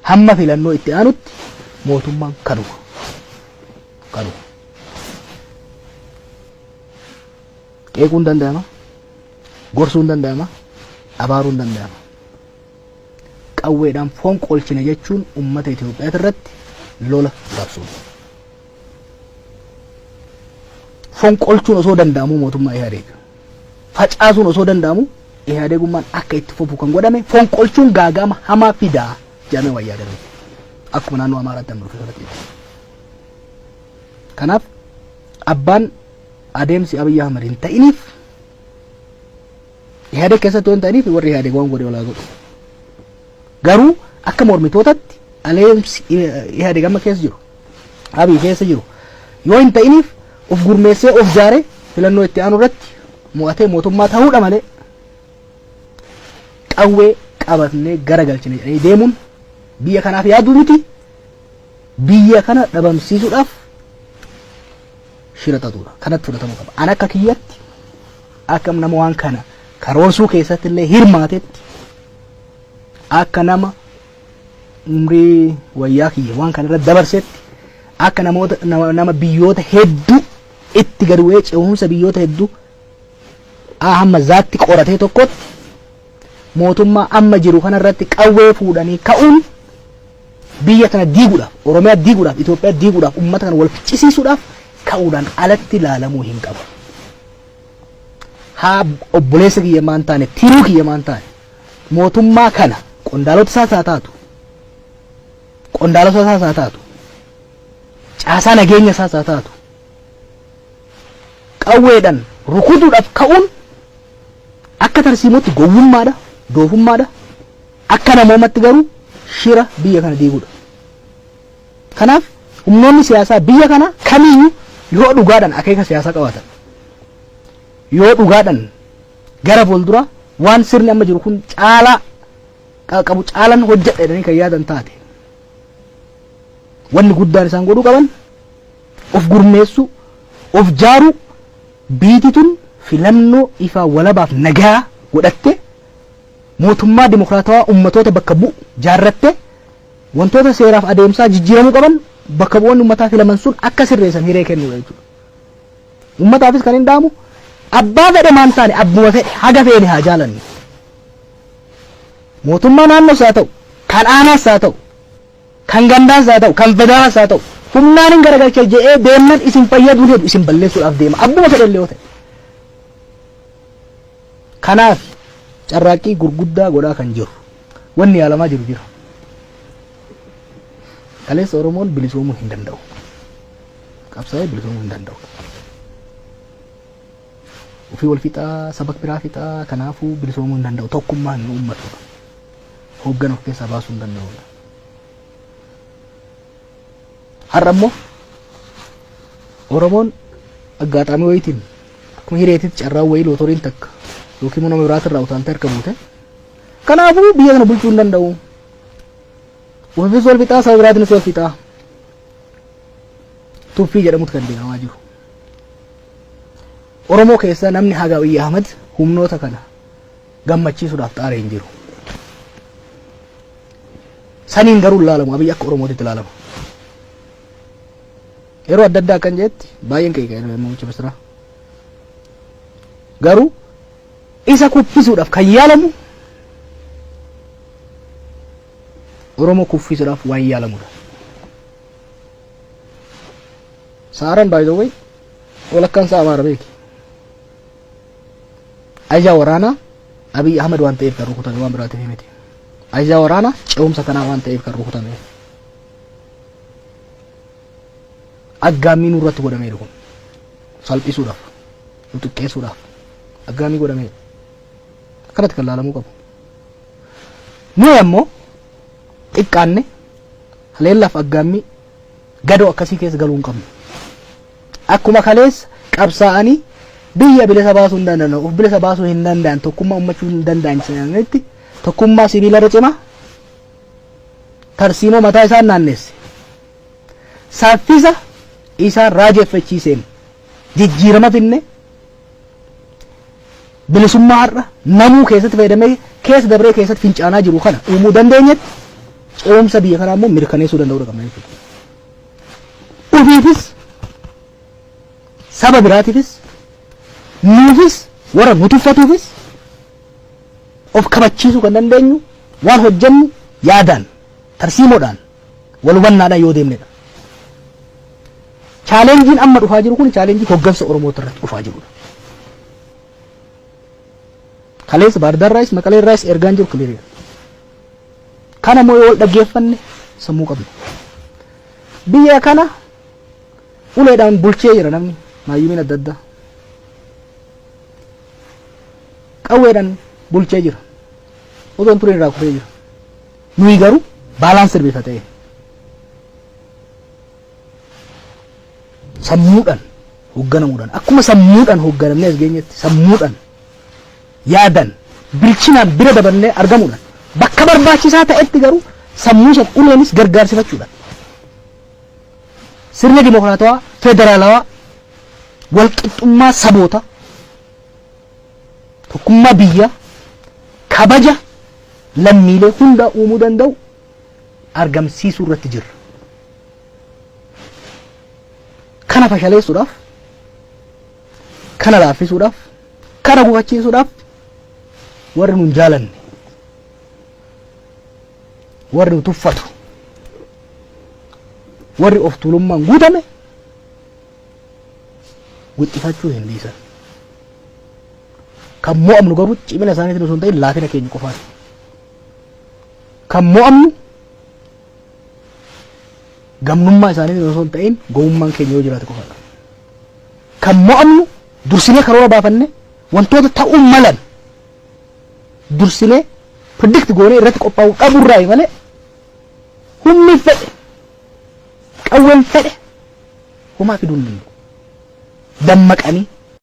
hamma filannoo itti aanutti mootummaan kanuma. Qeequun danda'ama, gorsuun danda'ama, abaaruun danda'ama. Qawweedhaan foon qolchine jechuun uummata Itoophiyaa irratti lola raabsuudha. Foon qolchuun osoo danda'amu mootummaa Ihaadeeg. Facaasuun osoo danda'amu Ihaadeegummaan akka itti fufu kan godhame foon qolchuun gaagama hamaa fidaa jedhamee wayyaa darbe. Akkuma naannoo Amaaraatti amma dhufe irratti. Kanaaf abbaan adeemsi Abiyyi Ahmad hin ta'iniif Ihaadeeg keessatti waan ta'iniif warri Ihaadeeg waan godhe walaa godhu. Garuu akka mormitootatti adeemsi Ihaadeeg amma keessa jiru Abiyyi keessa jiru yoo hin ta'iniif of gurmeessee of jaaree filannoo itti aanu irratti mo'atee mootummaa ta'uudha malee qawwee qabatnee garagalchine jedhanii deemuun biyya kanaaf yaaduu miti. Biyya kana dhabamsiisuudhaaf shira xaxuudha. Kanatti fudhatamuu qaba. An akka kiyyatti akka nama waan kana karoorsuu keessatti illee hirmaatetti akka nama umrii wayyaa kiyya waan kana irra dabarsetti akka nama biyyoota hedduu itti gad bu'ee ce'umsa biyyoota hedduu hamma zaatti qoratee tokkotti mootummaa amma jiru kana irratti qawwee fuudhanii ka'uun biyya kana diiguudhaaf, Oromiyaa diiguudhaaf, Itoophiyaa diiguudhaaf, uummata kana wal ficcisiisuudhaaf ka'uudhaan alatti ilaalamuu hin qabu. Haa obboleessa kiyya maan taane, tiruu kiyya maan taane mootummaa kana qondaalota isaas haa taatu, qondaalota isaas haa taatu, caasaa nageenya isaas haa taatu, qawweedhaan rukutuudhaaf ka'uun akka tarsiimootti gowwummaadha, doofummaadha. Akka namoomatti garuu shira biyya kana diiguudha. Kanaaf humnoonni siyaasaa biyya kana kamiyyuu yoo dhugaadhaan akeeka siyaasaa qabaatan, yoo dhugaadhaan gara fuuldura waan sirni amma jiru kun caalaa qabu caalan hojjedha jedhanii kan yaadan taate wanni guddaan isaan godhuu qaban of gurmeessu, of jaaru, biititun filannoo ifaa walabaaf nagaa godhatte mootummaa dimokiraatawaa ummatoota bakka bu'u jaarratte wantoota seeraaf adeemsaa jijjiiramuu qaban bakka bu'oonni ummataa filaman sun akka sirreessan hiree kennuudha jechuudha. Ummataafis kan hin dhaamu abbaa fedhe maan taane abbuma fedhe haga feene haa jaalanni. Mootummaa naannoos haa ta'u, kan aanaas haa ta'u, kan gandaas haa ta'u, kan federaalaas haa ta'u, humnaan hin garagalcha jedhee deemnan isin fayyaduun heddu isin balleessuudhaaf deema abbuma fedhe illee yoo ta'e. Kanaaf carraaqqii gurguddaa godhaa kan jiru wanni yaalamaa jiru jira. Kaleessa Oromoon bilisoomuu hin danda'u. Qabsaa'ee bilisoomuu hin danda'u. Ofii wal fixaa, saba biraa fixaa, kanaafuu bilisoomuu hin danda'u. Tokkummaa hin uummatu. Hooggan of keessaa baasuu hin danda'u. Har'a immoo Oromoon aggaataamii wayitiin akkuma hireetitti carraan wayii lootoriin takka yookiin immoo nama biraatirraa utaantee harka buute. Kanaafuu biyya kana bulchuu hin danda'u. Ofiis wal fixaa, saba biraatiinis wal fixaa. Tuffii jedhamutu kan deemamaa jiru. Oromoo keessa namni haga Abiyyi Ahmad humnoota kana gammachiisuudhaaf xaaree hin jiru. Saniin garuu ilaalamu Abiyyi akka Oromootitti ilaalama. Yeroo adda addaa kan jetti baay'een qeeqee muummicha ministeeraa. Garuu isa kuffisuudhaaf kan yaalamu Oromoo kuffisuudhaaf waan yaalamudha. Saaran by the way walakkaan isaa Amaara beeki. Ajaa waraanaa Abiyyi Ahmad waan ta'eef kan rukutame waan biraatiif miti. Ajaa waraanaa ce'umsa kanaa waan ta'eef kan rukutame. Aggaamii nurratti godhamee kun salphisuudhaaf, xiqqeessuudhaaf aggaamii godhamee akkanatti kan ilaalamuu qabu. Nuyi ammoo xiqqaanne haleellaaf aggaamii gadoo akkasii keessa galuu hin qabnu. Akkuma kaleessa qabsaa'anii biyya bilisa baasuu hin danda'an, of bilisa baasuu hin danda'an, tokkummaa ummachuu hin danda'an sanatti tokkummaa sibiila irra cimaa tarsiimoo mataa isaan naannesse. Saffisa isaan raajeffachiiseen jijjiirama finne bilisummaa har'a namuu keessatti fayyadamee keessa dabree keessatti fincaanaa jiru kana uumuu dandeenyetti ce'umsa biyya kanaa immoo mirkaneessuu danda'uu qabna jechuudha. Ofiifis saba biraatiifis nuufis warra nu tuffatuufis of kabachiisuu kan dandeenyu waan hojjennu yaadaan tarsiimoodhaan wal hubannaadhaan yoo deemnedha. Chaalenjiin amma dhufaa jiru kun chaalenjii hoggansa Oromoota irratti dhufaa jirudha. Kaleessa Baardaar Raayis Maqalee Raayis ergaan jiru kiliiriidha. Kana moo yoo wal dhaggeeffanne sammuu qabna. Biyya kana uleedhaan bulchee jira namni maayyumiin adda addaa. Qawweedhaan bulchee jira. Odoon tureen irraa kufee jira. Nuyi garuu baalaansii bifa ta'e. Sammuudhaan hoogganamuudhaan akkuma sammuudhaan hoogganamnee as geenyetti sammuudhaan yaadan bilchinaan bira dabalnee argamuudhaan bakka barbaachisaa ta'etti garuu sammuu isa uleenis gargaarsifachuudhaan sirna dimokiraatawaa federaalawaa walqixxummaa saboota tokkummaa biyya kabaja lammiilee hunda uumuu danda'u argamsiisuu irratti jirra. Kana fashaleessuudhaaf kana laaffisuudhaaf kana gufachiisuudhaaf warri nun jaalanne warri nu tuffatu warri of tuulummaan guutame wixxifachuu hin dhiisan. Kan mo'amnu garuu cimina isaaniitiin osoo hin ta'in laafina keenya qofaati. Kan mo'amnu gamnummaa isaaniitiin osoo hin ta'in gowwummaan keenya yoo jiraate qofaadha. Kan mo'amnu dursinee karoora baafanne wantoota ta'uu malan dursinee predict goonee irratti qophaa'uu qaburraa malee humni fedhe qawween fedhe homaa fiduu hin danda'u. Dammaqanii